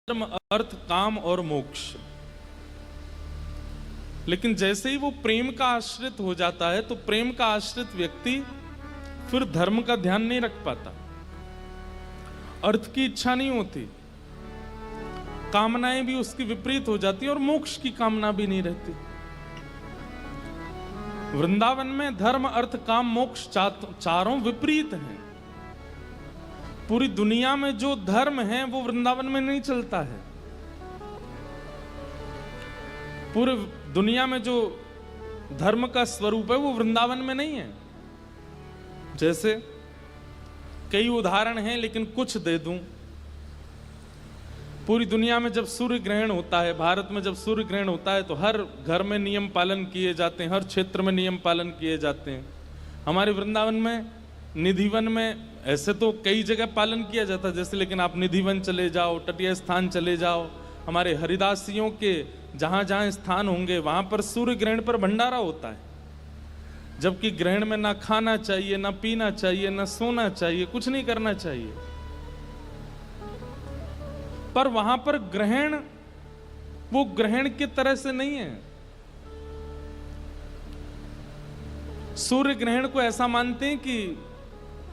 धर्म, अर्थ, काम और मोक्ष। लेकिन जैसे ही वो प्रेम का आश्रित हो जाता है तो प्रेम का आश्रित व्यक्ति फिर धर्म का ध्यान नहीं रख पाता, अर्थ की इच्छा नहीं होती, कामनाएं भी उसकी विपरीत हो जाती और मोक्ष की कामना भी नहीं रहती। वृंदावन में धर्म, अर्थ, काम, मोक्ष चारों विपरीत हैं। पूरी दुनिया में जो धर्म है वो वृंदावन में नहीं चलता है। पूरी दुनिया में जो धर्म का स्वरूप है वो वृंदावन में नहीं है। जैसे कई उदाहरण हैं लेकिन कुछ दे दूं। पूरी दुनिया में जब सूर्य ग्रहण होता है, भारत में जब सूर्य ग्रहण होता है तो हर घर में नियम पालन किए जाते हैं, हर क्षेत्र में नियम पालन किए जाते हैं। हमारे वृंदावन में निधिवन में ऐसे तो कई जगह पालन किया जाता है जैसे, लेकिन आप निधिवन चले जाओ, तटीय स्थान चले जाओ, हमारे हरिदासियों के जहां जहां स्थान होंगे वहां पर सूर्य ग्रहण पर भंडारा होता है। जबकि ग्रहण में ना खाना चाहिए, ना पीना चाहिए, ना सोना चाहिए, कुछ नहीं करना चाहिए। पर वहां पर ग्रहण वो ग्रहण की तरह से नहीं है। सूर्य ग्रहण को ऐसा मानते हैं कि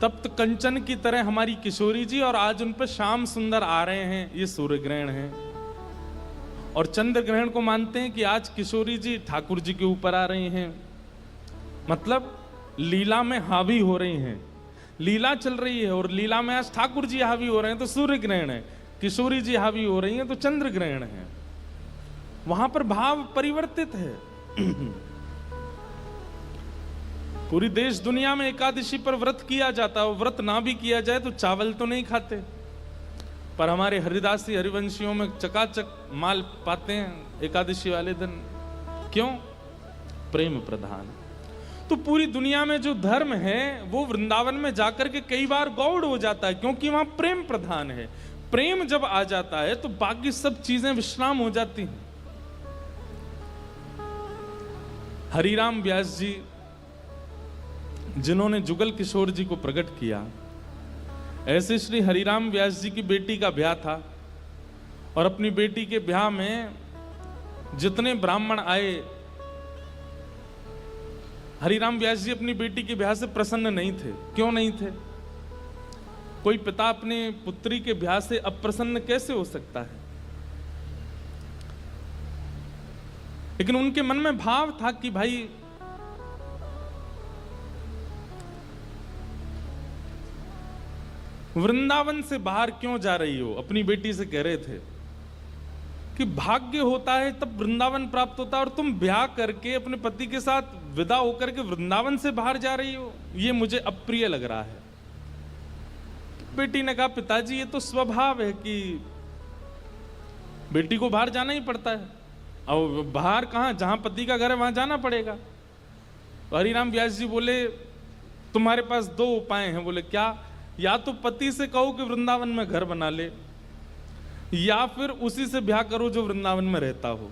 तप्त कंचन की तरह हमारी किशोरी जी और आज उन पर श्याम सुंदर आ रहे हैं, ये सूर्य ग्रहण है। और चंद्र ग्रहण को मानते हैं कि आज किशोरी जी ठाकुर जी के ऊपर आ रही हैं, मतलब लीला में हावी हो रही हैं, लीला चल रही है और लीला में आज ठाकुर जी हावी हो रहे हैं तो सूर्य ग्रहण है। किशोरी जी हावी हो रही हैं तो चंद्र ग्रहण है। वहां पर भाव परिवर्तित है। पूरी देश दुनिया में एकादशी पर व्रत किया जाता है, व्रत ना भी किया जाए तो चावल तो नहीं खाते, पर हमारे हरिदासी हरिवंशियों में चकाचक माल पाते हैं एकादशी वाले दिन। क्यों? प्रेम प्रधान। तो पूरी दुनिया में जो धर्म है वो वृंदावन में जाकर के कई बार गौड़ हो जाता है, क्योंकि वहां प्रेम प्रधान है। प्रेम जब आ जाता है तो बाकी सब चीजें विश्राम हो जाती हैं। हरिराम व्यास जी जिन्होंने जुगल किशोर जी को प्रकट किया, ऐसे श्री हरिराम व्यास जी की बेटी का ब्याह था और अपनी बेटी के ब्याह में जितने ब्राह्मण आए, हरिराम व्यास जी अपनी बेटी के ब्याह से प्रसन्न नहीं थे। क्यों नहीं थे? कोई पिता अपने पुत्री के ब्याह से अप्रसन्न कैसे हो सकता है? लेकिन उनके मन में भाव था कि भाई वृंदावन से बाहर क्यों जा रही हो? अपनी बेटी से कह रहे थे कि भाग्य होता है तब वृंदावन प्राप्त होता है और तुम ब्याह करके अपने पति के साथ विदा होकर के वृंदावन से बाहर जा रही हो, ये मुझे अप्रिय लग रहा है। बेटी ने कहा, पिताजी ये तो स्वभाव है कि बेटी को बाहर जाना ही पड़ता है, और बाहर कहां, जहां पति का घर है वहां जाना पड़ेगा। तो हरिराम व्यास जी बोले, तुम्हारे पास दो उपाय हैं। बोले क्या? या तो पति से कहो कि वृंदावन में घर बना ले, या फिर उसी से ब्याह करो जो वृंदावन में रहता हो।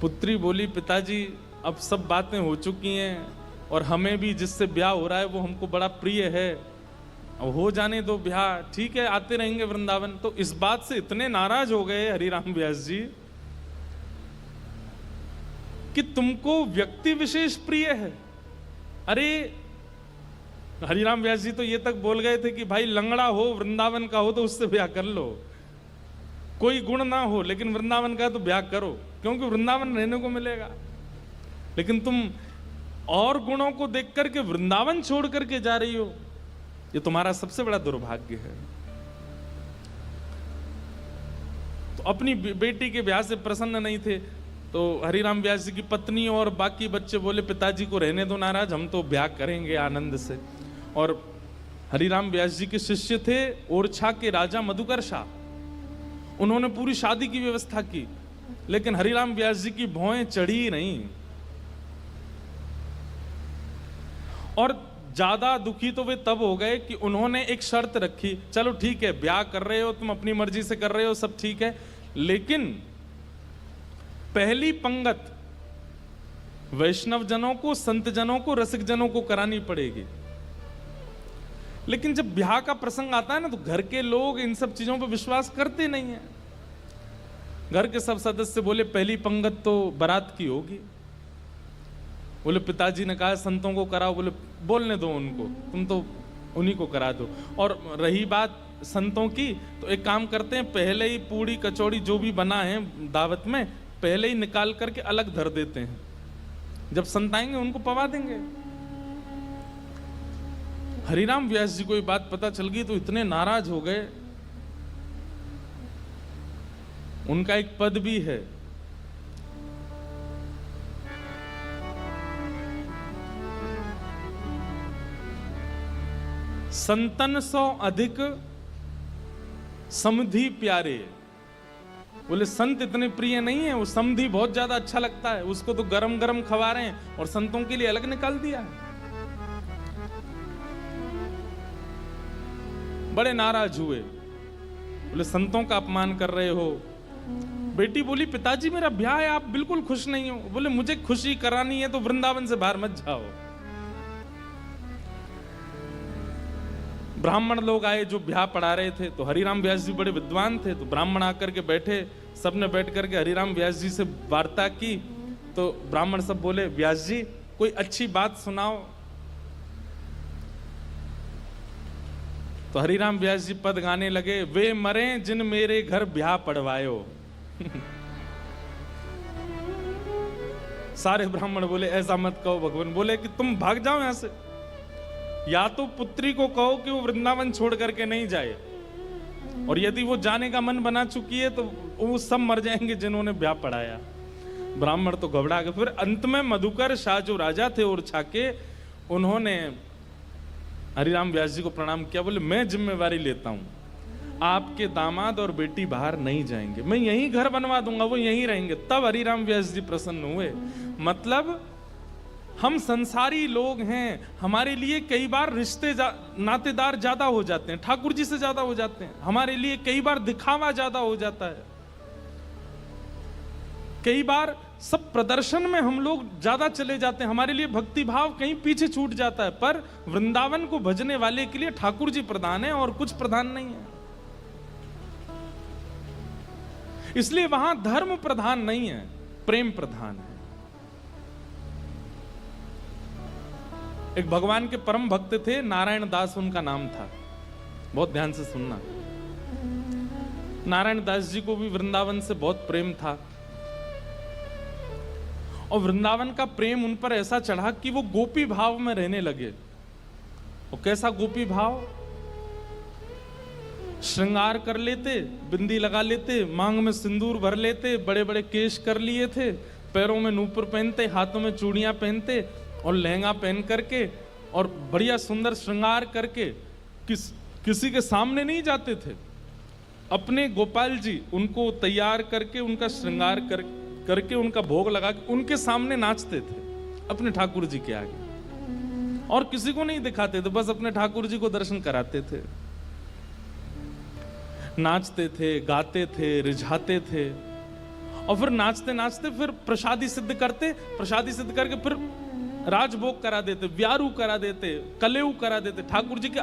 पुत्री बोली, पिताजी अब सब बातें हो चुकी हैं और हमें भी जिससे ब्याह हो रहा है वो हमको बड़ा प्रिय है, अब हो जाने दो ब्याह, ठीक है आते रहेंगे वृंदावन। तो इस बात से इतने नाराज हो गए हरिराम व्यास जी कि तुमको व्यक्ति विशेष प्रिय है। अरे हरिराम व्यास जी तो ये तक बोल गए थे कि भाई लंगड़ा हो, वृंदावन का हो तो उससे ब्याह कर लो, कोई गुण ना हो लेकिन वृंदावन का तो ब्याह करो, क्योंकि वृंदावन रहने को मिलेगा। लेकिन तुम और गुणों को देख करके वृंदावन छोड़ करके जा रही हो, ये तुम्हारा सबसे बड़ा दुर्भाग्य है। तो अपनी बेटी के ब्याह से प्रसन्न नहीं थे तो हरिराम व्यास जी की पत्नी और बाकी बच्चे बोले, पिताजी को रहने दो नाराज, हम तो ब्याह करेंगे आनंद से। और हरिराम व्यास जी के शिष्य थे ओरछा के राजा मधुकरशा, उन्होंने पूरी शादी की व्यवस्था की, लेकिन हरिराम व्यास जी की भौएं चढ़ी नहीं। और ज्यादा दुखी तो वे तब हो गए कि उन्होंने एक शर्त रखी, चलो ठीक है ब्याह कर रहे हो तुम, अपनी मर्जी से कर रहे हो, सब ठीक है, लेकिन पहली पंगत वैष्णव जनों को, संत जनों को, रसिक जनों को करानी पड़ेगी। लेकिन जब ब्याह का प्रसंग आता है ना, तो घर के लोग इन सब चीजों पर विश्वास करते नहीं है। घर के सब सदस्य बोले पहली पंगत तो बारात की होगी। बोले पिताजी ने कहा संतों को कराओ। बोले बोलने दो उनको, तुम तो उन्हीं को करा दो। और रही बात संतों की, तो एक काम करते हैं, पहले ही पूड़ी कचौड़ी जो भी बना है दावत में, पहले ही निकाल करके अलग धर देते हैं। जब संत आएंगे उनको पवा देंगे। हरिराम व्यास जी को ये बात पता चल गई तो इतने नाराज हो गए। उनका एक पद भी है, संतन सौ अधिक समधि प्यारे। बोले संत इतने प्रिय नहीं है, वो समधि बहुत ज्यादा अच्छा लगता है, उसको तो गरम गरम खवा रहे हैं और संतों के लिए अलग निकाल दिया है। बड़े नाराज हुए। बोले संतों का अपमान कर रहे हो। बेटी बोली पिताजी मेरा ब्याह है, आप बिल्कुल खुश नहीं हो। बोले मुझे खुशी करानी है तो वृंदावन से बाहर मत जाओ। ब्राह्मण लोग आए जो ब्याह पढ़ा रहे थे, तो हरिराम व्यास जी बड़े विद्वान थे, तो ब्राह्मण आकर के बैठे, सबने बैठ करके हरिराम व्यास जी से वार्ता की। तो ब्राह्मण सब बोले व्यास जी कोई अच्छी बात सुनाओ। तो हरिराम व्यास जी पद गाने लगे, वे मरे जिन मेरे घर ब्याह पढ़वायो। सारे ब्राह्मण बोले ऐसा मत कहो भगवान। बोले कि तुम भाग जाओ यहां से, या तो पुत्री को कहो कि वो वृंदावन छोड़ करके नहीं जाए, और यदि वो जाने का मन बना चुकी है तो वो सब मर जाएंगे जिन्होंने ब्याह पढ़ाया। ब्राह्मण तो घबरा गए। फिर अंत में मधुकर शाह जो राजा थे और छाके, उन्होंने हरिराम व्यास जी को प्रणाम किया। बोले मैं जिम्मेवारी लेता हूं, आपके दामाद और बेटी बाहर नहीं जाएंगे, मैं यहीं घर बनवा दूंगा, वो यहीं रहेंगे। तब हरिराम व्यास जी प्रसन्न हुए। मतलब हम संसारी लोग हैं, हमारे लिए कई बार रिश्ते नातेदार ज्यादा हो जाते हैं, ठाकुर जी से ज्यादा हो जाते हैं। हमारे लिए कई बार दिखावा ज्यादा हो जाता है, कई बार सब प्रदर्शन में हम लोग ज्यादा चले जाते हैं, हमारे लिए भक्ति भाव कहीं पीछे छूट जाता है। पर वृंदावन को भजने वाले के लिए ठाकुर जी प्रधान है और कुछ प्रधान नहीं है। इसलिए वहां धर्म प्रधान नहीं है, प्रेम प्रधान है। एक भगवान के परम भक्त थे, नारायण दास उनका नाम था। बहुत ध्यान से सुनना। नारायण दास जी को भी वृंदावन से बहुत प्रेम था, और वृंदावन का प्रेम उन पर ऐसा चढ़ा कि वो गोपी भाव में रहने लगे। और कैसा गोपी भाव? श्रृंगार कर लेते, बिंदी लगा लेते, मांग में सिंदूर भर लेते, बड़े बड़े केश कर लिए थे, पैरों में नूपुर पहनते, हाथों में चूड़ियां पहनते और लहंगा पहन करके और बढ़िया सुंदर श्रृंगार करके किसी के सामने नहीं जाते थे। अपने गोपाल जी उनको तैयार करके, उनका श्रृंगार करके उनका भोग लगा के उनके सामने नाचते थे, अपने ठाकुर जी के आगे, और किसी को नहीं दिखाते थे, बस अपने ठाकुर जी को दर्शन कराते थे। नाचते थे, गाते थे, रिझाते थे, और फिर नाचते नाचते फिर प्रसादी सिद्ध करते, प्रसादी सिद्ध करके फिर राजभोग करा देते, व्यारू करा देते, कलेऊ करा देते, ठाकुर जी के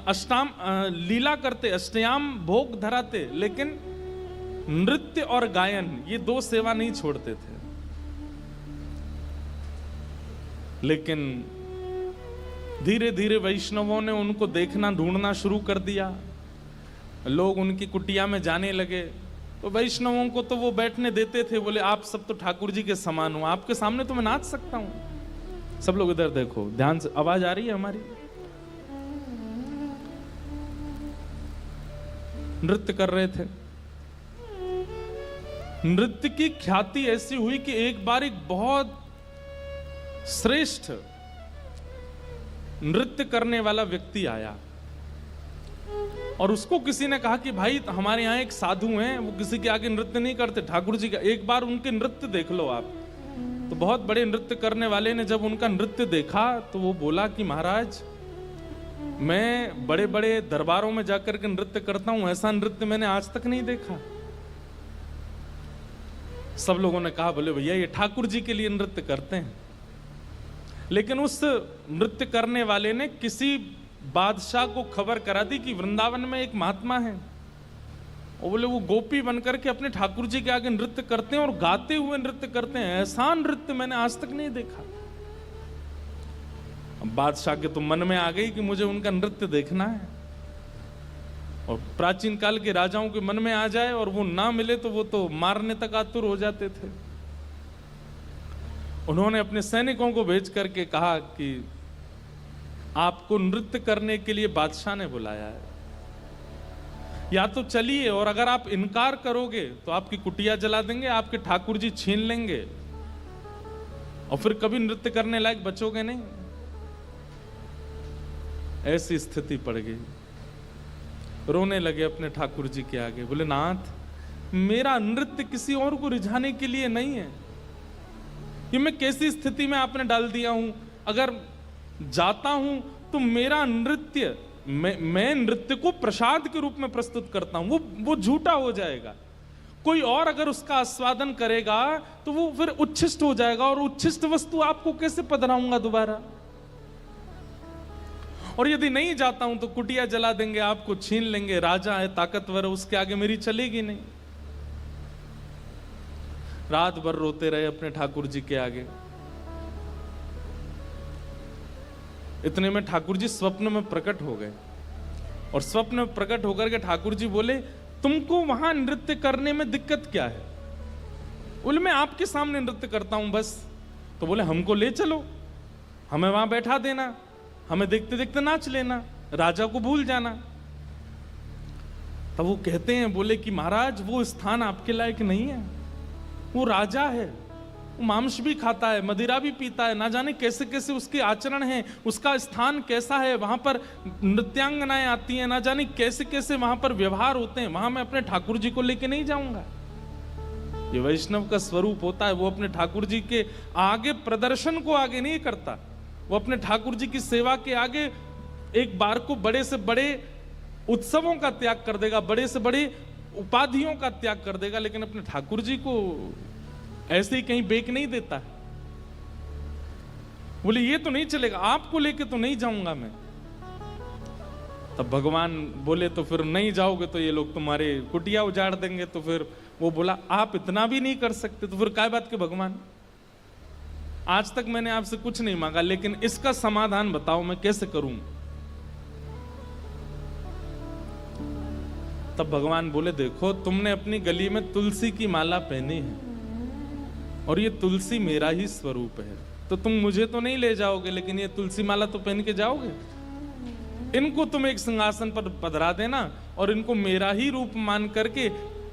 अष्टाम लीला करते, अष्टयाम भोग धराते। लेकिन नृत्य और गायन ये दो सेवा नहीं छोड़ते थे। लेकिन धीरे धीरे वैष्णवों ने उनको देखना, ढूंढना शुरू कर दिया। लोग उनकी कुटिया में जाने लगे, तो वैष्णवों को तो वो बैठने देते थे। बोले आप सब तो ठाकुर जी के समान हो, आपके सामने तो मैं नाच सकता हूं। सब लोग इधर देखो, ध्यान से, आवाज आ रही है हमारी? नृत्य कर रहे थे। नृत्य की ख्याति ऐसी हुई कि एक बार एक बहुत श्रेष्ठ नृत्य करने वाला व्यक्ति आया, और उसको किसी ने कहा कि भाई हमारे यहाँ एक साधु हैं, वो किसी के आगे नृत्य नहीं करते, ठाकुर जी का, एक बार उनके नृत्य देख लो आप। तो बहुत बड़े नृत्य करने वाले ने जब उनका नृत्य देखा तो वो बोला कि महाराज मैं बड़े बड़े दरबारों में जाकर के नृत्य करता हूं, ऐसा नृत्य मैंने आज तक नहीं देखा। सब लोगों ने कहा बोले भैया ये ठाकुर जी के लिए नृत्य करते हैं। लेकिन उस नृत्य करने वाले ने किसी बादशाह को खबर करा दी कि वृंदावन में एक महात्मा है, और बोले वो गोपी बनकर के अपने ठाकुर जी के आगे नृत्य करते हैं और गाते हुए नृत्य करते हैं। ऐसा नृत्य मैंने आज तक नहीं देखा। अब बादशाह के तो मन में आ गई कि मुझे उनका नृत्य देखना है, और प्राचीन काल के राजाओं के मन में आ जाए और वो ना मिले तो वो तो मारने तक आतुर हो जाते थे। उन्होंने अपने सैनिकों को भेज करके कहा कि आपको नृत्य करने के लिए बादशाह ने बुलाया है, या तो चलिए, और अगर आप इनकार करोगे तो आपकी कुटिया जला देंगे, आपके ठाकुर जी छीन लेंगे और फिर कभी नृत्य करने लायक बचोगे नहीं। ऐसी स्थिति पड़ गई। रोने लगे अपने ठाकुर जी के आगे, बोले नाथ मेरा नृत्य किसी और को रिझाने के लिए नहीं है, ये मैं कैसी स्थिति में आपने डाल दिया हूं। अगर जाता हूं तो मेरा नृत्य, मैं नृत्य को प्रसाद के रूप में प्रस्तुत करता हूं, वो झूठा हो जाएगा। कोई और अगर उसका आस्वादन करेगा तो वो फिर उच्छिष्ट हो जाएगा, और उच्छिष्ट वस्तु आपको कैसे पधराऊंगा दोबारा। और यदि नहीं जाता हूं तो कुटिया जला देंगे, आपको छीन लेंगे, राजा है ताकतवर है, उसके आगे मेरी चलेगी नहीं। रात भर रोते रहे अपने ठाकुर जी के आगे। इतने में ठाकुर जी स्वप्न में प्रकट हो गए, और स्वप्न में प्रकट होकर के ठाकुर जी बोले तुमको वहां नृत्य करने में दिक्कत क्या है। बोले मैं आपके सामने नृत्य करता हूं बस। तो बोले हमको ले चलो, हमें वहां बैठा देना, हमें देखते देखते नाच लेना, राजा को भूल जाना। तब वो कहते हैं, बोले कि महाराज वो स्थान आपके लायक नहीं है, वो राजा है, वो मांस भी खाता है, मदिरा भी पीता है, ना जाने कैसे कैसे उसके आचरण हैं, उसका स्थान कैसा है, वहां पर नृत्यांगनाएं आती हैं, ना जाने कैसे कैसे वहां पर व्यवहार होते हैं, वहां मैं अपने ठाकुर जी को लेके नहीं जाऊंगा। ये वैष्णव का स्वरूप होता है, वो अपने ठाकुर जी के आगे प्रदर्शन को आगे नहीं करता, वो अपने ठाकुर जी की सेवा के आगे एक बार को बड़े से बड़े उत्सवों का त्याग कर देगा, बड़े से बड़े उपाधियों का त्याग कर देगा, लेकिन अपने ठाकुर जी को ऐसे ही कहीं बेक नहीं देता। बोले ये तो नहीं चलेगा, आपको लेके तो नहीं जाऊंगा मैं। तब भगवान बोले तो फिर नहीं जाओगे तो ये लोग तुम्हारे कुटिया उजाड़ देंगे। तो फिर वो बोला आप इतना भी नहीं कर सकते, तो फिर काय बात के भगवान, आज तक मैंने आपसे कुछ नहीं मांगा, लेकिन इसका समाधान बताओ मैं कैसे करूं। तब भगवान बोले देखो तुमने अपनी गली में तुलसी की माला पहनी है, और ये तुलसी मेरा ही स्वरूप है, तो तुम मुझे तो नहीं ले जाओगे, लेकिन ये तुलसी माला तो पहन के जाओगे। इनको तुम एक सिंहासन पर पधरा देना, और इनको मेरा ही रूप मान करके,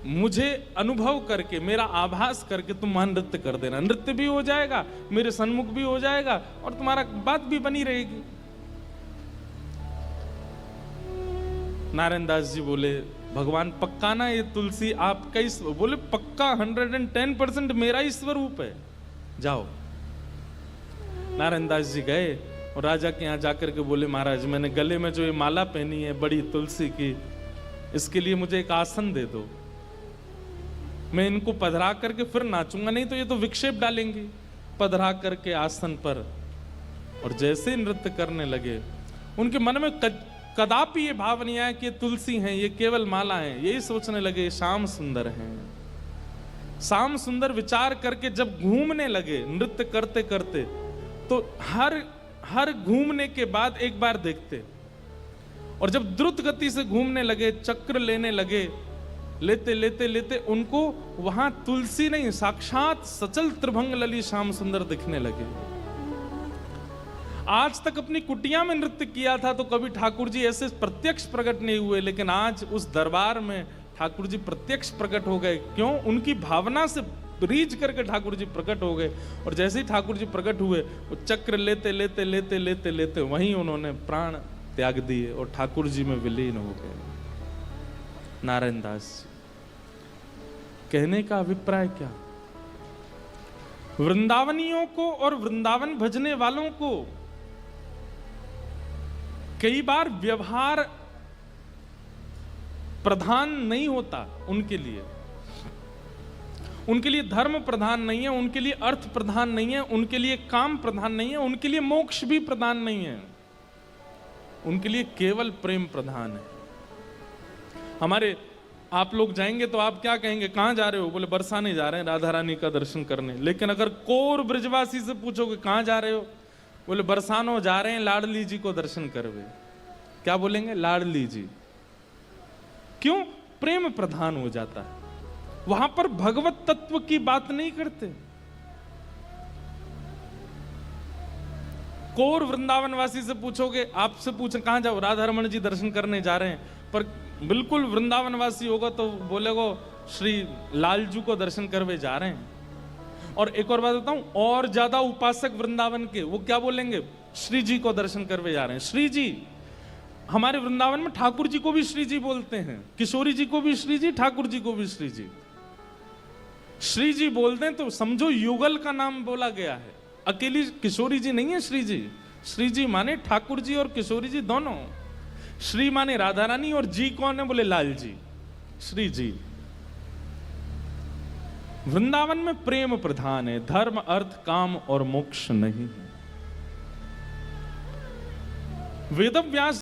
मुझे अनुभव करके, मेरा आभास करके तुम वहां नृत्य कर देना। नृत्य भी हो जाएगा, मेरे सन्मुख भी हो जाएगा, और तुम्हारा बात भी बनी रहेगी। नारायण दास जी बोले भगवान पक्का ना ये तुलसी आपका ही? बोले पक्का 110% मेरा ही स्वरूप है, जाओ। नारायण दास जी गए और राजा के यहाँ जाकर के बोले महाराज मैंने गले में जो ये माला पहनी है बड़ी तुलसी की, इसके लिए मुझे एक आसन दे दो, मैं इनको पधरा करके फिर नाचूंगा, नहीं तो ये तो विक्षेप डालेंगे। पधरा करके आसन पर, और जैसे नृत्य करने लगे उनके मन में कदापि ये भाव नहीं आया कि ये तुलसी हैं, ये केवल माला हैं। यही सोचने लगे श्याम सुंदर हैं। श्याम सुंदर विचार करके जब घूमने लगे नृत्य करते करते, तो हर घूमने के बाद एक बार देखते, और जब द्रुत गति से घूमने लगे, चक्र लेने लगे, लेते लेते लेते उनको वहां तुलसी नहीं साक्षात सचल त्रिभंग लली श्याम सुंदर दिखने लगे। आज तक अपनी कुटिया में नृत्य किया था तो कभी ठाकुर जी ऐसे प्रत्यक्ष प्रकट नहीं हुए, लेकिन आज उस दरबार में ठाकुर जी प्रत्यक्ष प्रकट हो गए। क्यों? उनकी भावना से रीझ करके ठाकुर जी प्रकट हो गए, और जैसे ही ठाकुर जी प्रकट हुए वो चक्र लेते लेते लेते लेते लेते वहीं उन्होंने प्राण त्याग दिए और ठाकुर जी में विलीन हो गए। नारायण दास कहने का अभिप्राय क्या? वृंदावनियों को और वृंदावन भजने वालों को कई बार व्यवहार प्रधान नहीं होता, उनके लिए धर्म प्रधान नहीं है, उनके लिए अर्थ प्रधान नहीं है, उनके लिए काम प्रधान नहीं है, उनके लिए मोक्ष भी प्रधान नहीं है। उनके लिए केवल प्रेम प्रधान है। हमारे आप लोग जाएंगे तो आप क्या कहेंगे, कहां जा रहे हो? बोले बरसाने जा रहे हैं, राधा रानी का दर्शन करने। लेकिन अगर कोर ब्रजवासी से पूछोगे कहां जा रहे हो, बोले बरसानो जा रहे हैं लाडली जी को दर्शन करवे। क्या बोलेंगे? लाडली जी। क्यों? प्रेम प्रधान हो जाता है। वहां पर भगवत तत्व की बात नहीं करते। कोर वृंदावनवासी से पूछोगे, आपसे पूछे कहां जाओ, राधा रमण जी दर्शन करने जा रहे हैं, पर बिल्कुल वृंदावनवासी होगा तो बोलेगो श्री लालजू को दर्शन करवे जा रहे हैं। और एक और बात बताऊं, और ज्यादा उपासक वृंदावन के वो क्या बोलेंगे? श्री जी को दर्शन करवे जा रहे हैं। श्री जी, हमारे वृंदावन में ठाकुर जी को भी श्री जी बोलते हैं, किशोरी जी को भी श्री जी, ठाकुर जी को भी श्री जी। श्री जी बोलते हैं तो समझो युगल का नाम बोला गया है, अकेली किशोरी जी नहीं है श्री जी। श्री जी माने ठाकुर जी और किशोरी जी दोनों। श्री माने राधा रानी और जी कौन है? बोले लाल जी, श्री जी। वृंदावन में प्रेम प्रधान है, धर्म अर्थ काम और मोक्ष नहीं है। वेदव्यास